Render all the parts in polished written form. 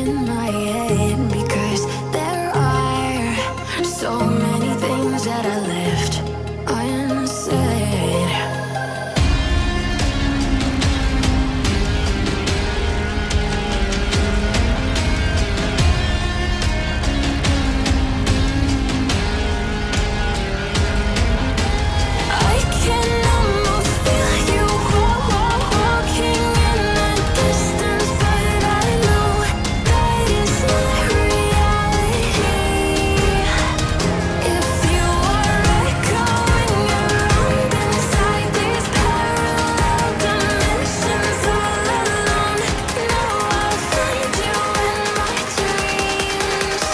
in my head, because there are so many things that I left unsaid. I can almost feel you walking in the distance, but I know that it's not reality. If you are echoing around inside these parallel dimensions all alone, know I'll find you in my dreams.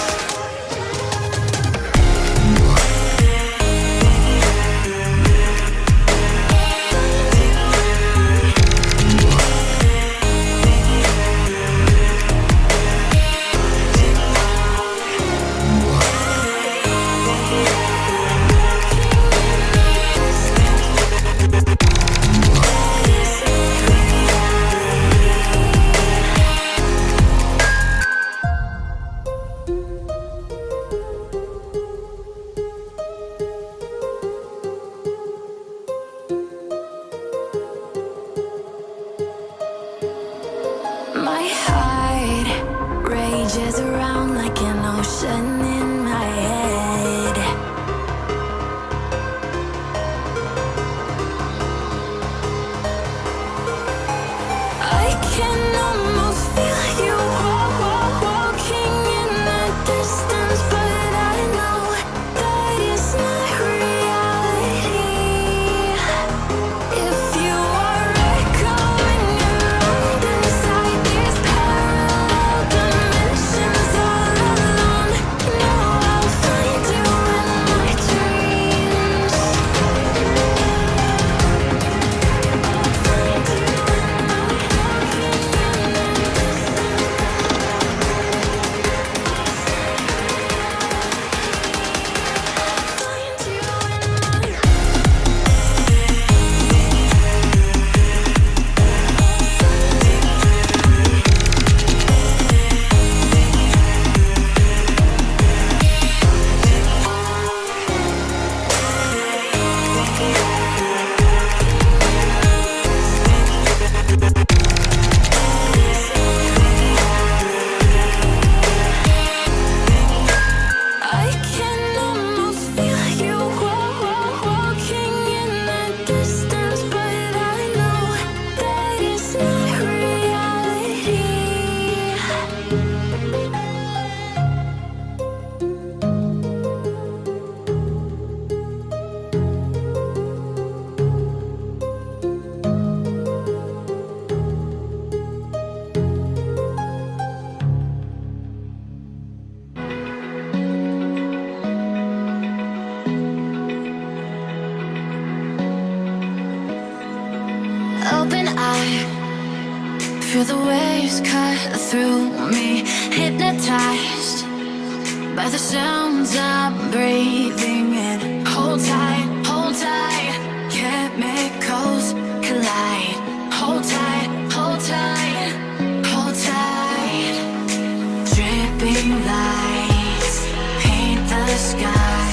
My heart rages around like an ocean in my head. I can almost feel you walking in the distance, but I know that it's not reality. If you are echoing around inside these parallel dimensions all alone, know I'll find you in my dreams. I can almost feel you walking in the distance, but I know that it's not reality. Open eye, feel the waves cut through me, hypnotized by the sounds I'm breathing in. Hold tight, chemicals collide. Hold tight, hold tight, hold tight. Dripping lights paint the sky.